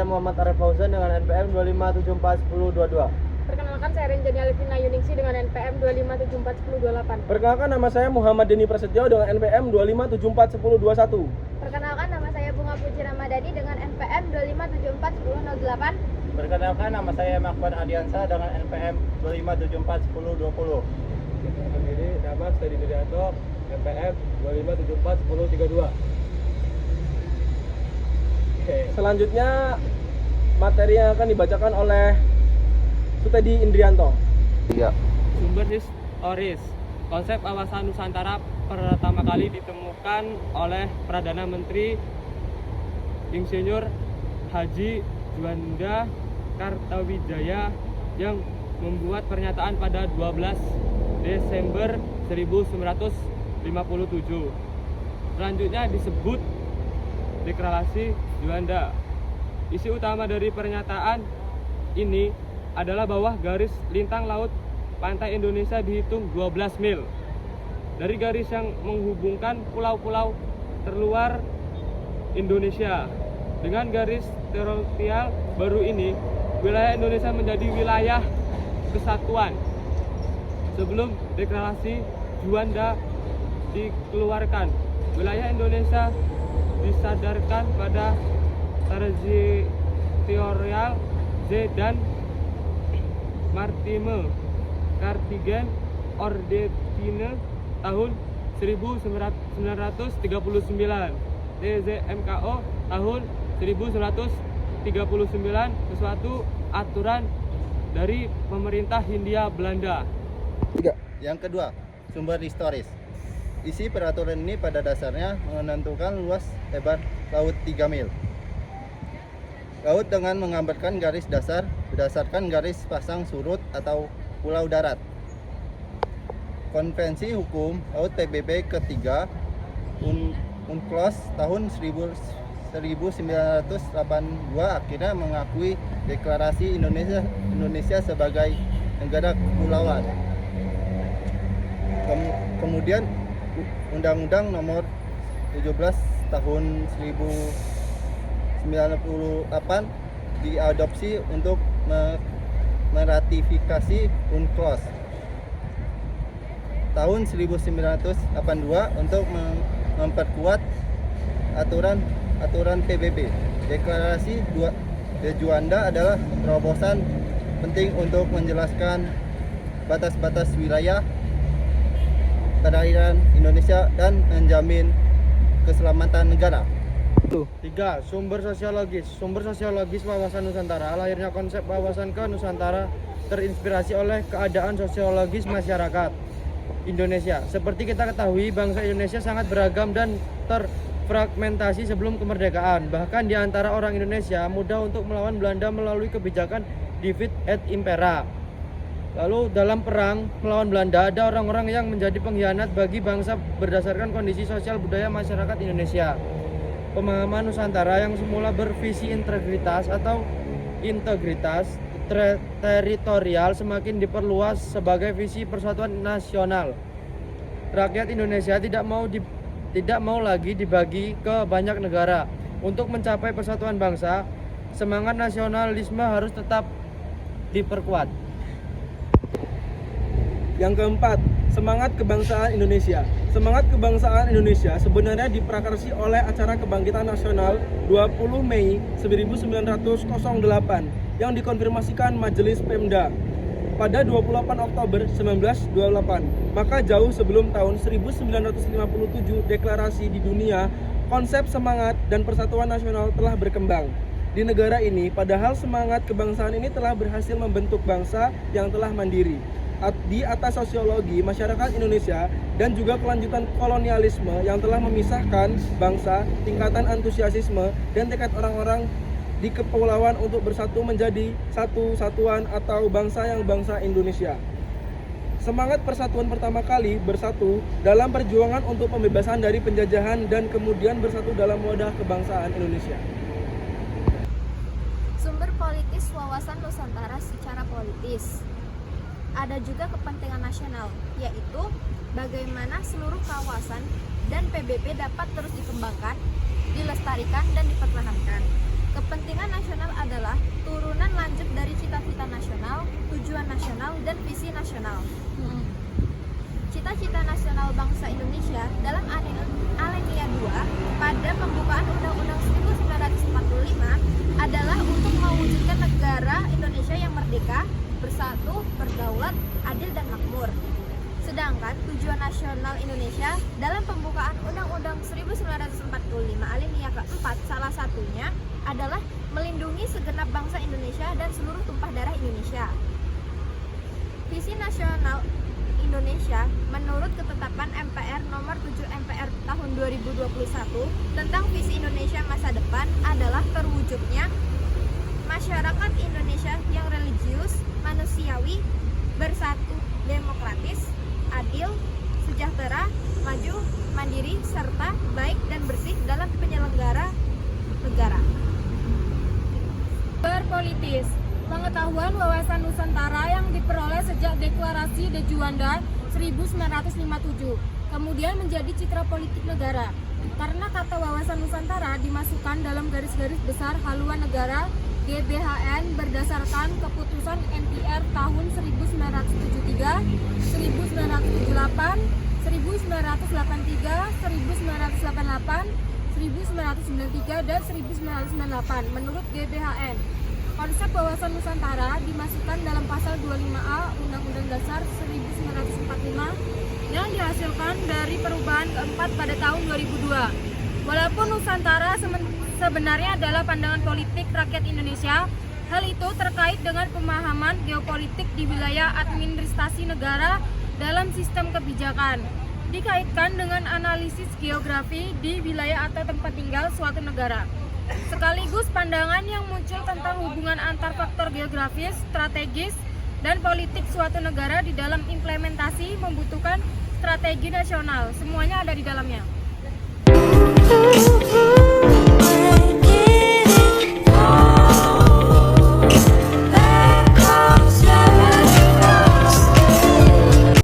Muhammad Arif Fauzan dengan NPM 25741022. Perkenalkan, saya Renjani Alvina Yuningsi dengan NPM 25741028. Perkenalkan, nama saya Muhammad Deni Prasetyo dengan NPM 25741021. Perkenalkan, nama saya Bunga Puji Ramadhani dengan NPM 25741008. Perkenalkan, nama saya Makbar Adiansa dengan NPM 25741020. Perkenalkan diri, nama Stedi Dudianto, NPM 25741032. Selanjutnya materi yang akan dibacakan oleh Sutedi Indrianto. Iya. Sumber historis. Konsep wawasan Nusantara pertama kali ditemukan oleh Perdana Menteri Insinyur Haji Juanda Kartawijaya yang membuat pernyataan pada 12 Desember 1957. Selanjutnya disebut Deklarasi Juanda. Isi utama dari pernyataan ini adalah bahwa garis lintang laut pantai Indonesia dihitung 12 mil. Dari garis yang menghubungkan pulau-pulau terluar Indonesia dengan garis teritorial baru ini, wilayah Indonesia menjadi wilayah kesatuan. Sebelum deklarasi Juanda dikeluarkan, wilayah Indonesia disadarkan pada teritorial Z dan Maritime Cartagena Ordetine tahun 1939, TZMKO tahun 1939, sesuatu aturan dari pemerintah Hindia Belanda. Yang kedua, sumber historis. Isi peraturan ini pada dasarnya menentukan luas lebar laut 3 mil. Laut dengan menggambarkan garis dasar berdasarkan garis pasang surut atau pulau darat. Konvensi Hukum Laut PBB ketiga UNCLOS tahun 1982 akhirnya mengakui deklarasi Indonesia sebagai negara kepulauan. Kemudian Undang-Undang Nomor 17 Tahun 1998 diadopsi untuk meratifikasi UNCLOS tahun 1982 untuk memperkuat aturan PBB. Deklarasi Juanda adalah terobosan penting untuk menjelaskan batas-batas wilayah perairan Indonesia dan menjamin keselamatan negara. 3. Sumber sosiologis. Sumber sosiologis wawasan Nusantara. Lahirnya konsep wawasan ke Nusantara terinspirasi oleh keadaan sosiologis masyarakat Indonesia. Seperti kita ketahui, bangsa Indonesia sangat beragam dan terfragmentasi sebelum kemerdekaan. Bahkan di antara orang Indonesia mudah untuk melawan Belanda melalui kebijakan divide et impera. Lalu dalam perang melawan Belanda, ada orang-orang yang menjadi pengkhianat bagi bangsa berdasarkan kondisi sosial budaya masyarakat Indonesia. Pemahaman Nusantara yang semula bervisi integritas teritorial semakin diperluas sebagai visi persatuan nasional. Rakyat Indonesia tidak mau lagi dibagi ke banyak negara. Untuk mencapai persatuan bangsa, semangat nasionalisme harus tetap diperkuat. Yang keempat, semangat kebangsaan Indonesia. Semangat kebangsaan Indonesia sebenarnya diprakarsi oleh acara kebangkitan nasional 20 Mei 1908 yang dikonfirmasikan Majelis Pemda pada 28 Oktober 1928. Maka jauh sebelum tahun 1957 deklarasi di dunia, konsep semangat dan persatuan nasional telah berkembang di negara ini, padahal semangat kebangsaan ini telah berhasil membentuk bangsa yang telah mandiri. Di atas sosiologi masyarakat Indonesia dan juga kelanjutan kolonialisme yang telah memisahkan bangsa, tingkatan antusiasisme dan tekad orang-orang di kepulauan untuk bersatu menjadi satu satuan atau bangsa Indonesia. Semangat persatuan pertama kali bersatu dalam perjuangan untuk pembebasan dari penjajahan dan kemudian bersatu dalam wadah kebangsaan Indonesia. Sumber politis wawasan Nusantara secara politis. Ada juga kepentingan nasional, yaitu bagaimana seluruh kawasan dan PBB dapat terus dikembangkan, dilestarikan, dan dipertahankan. Kepentingan nasional adalah turunan lanjut dari cita-cita nasional, tujuan nasional, dan visi nasional. Cita-cita nasional bangsa Indonesia dalam Alinea 2 pada pembukaan Undang-Undang 1945 adalah untuk mewujudkan negara Indonesia yang merdeka, bersatu, berdaulat, adil, dan makmur. Sedangkan tujuan nasional Indonesia dalam pembukaan Undang-Undang 1945 Alinea keempat salah satunya adalah melindungi segenap bangsa Indonesia dan seluruh tumpah darah Indonesia. Visi nasional Indonesia menurut ketetapan MPR nomor 7 MPR tahun 2021 tentang visi Indonesia masa depan adalah terwujudnya masyarakat Indonesia yang religius, manusiawi, bersatu, demokratis, adil, sejahtera, maju, mandiri, serta baik dan bersih dalam penyelenggara negara. Berpolitis. Pengetahuan wawasan Nusantara yang diperoleh sejak Deklarasi de Juanda 1957 kemudian menjadi citra politik negara. Karena kata wawasan Nusantara dimasukkan dalam garis-garis besar haluan negara GBHN berdasarkan keputusan MPR tahun 1973, 1978, 1983, 1988, 1993, dan 1998 menurut GBHN. Konsep wawasan Nusantara dimasukkan dalam pasal 25A Undang-Undang Dasar 1945 yang dihasilkan dari perubahan keempat pada tahun 2002. Walaupun Nusantara sebenarnya adalah pandangan politik rakyat Indonesia, hal itu terkait dengan pemahaman geopolitik di wilayah administrasi negara dalam sistem kebijakan, dikaitkan dengan analisis geografi di wilayah atau tempat tinggal suatu negara. Sekaligus pandangan yang muncul tentang hubungan antar faktor geografis, strategis, dan politik suatu negara di dalam implementasi membutuhkan strategi nasional. Semuanya ada di dalamnya.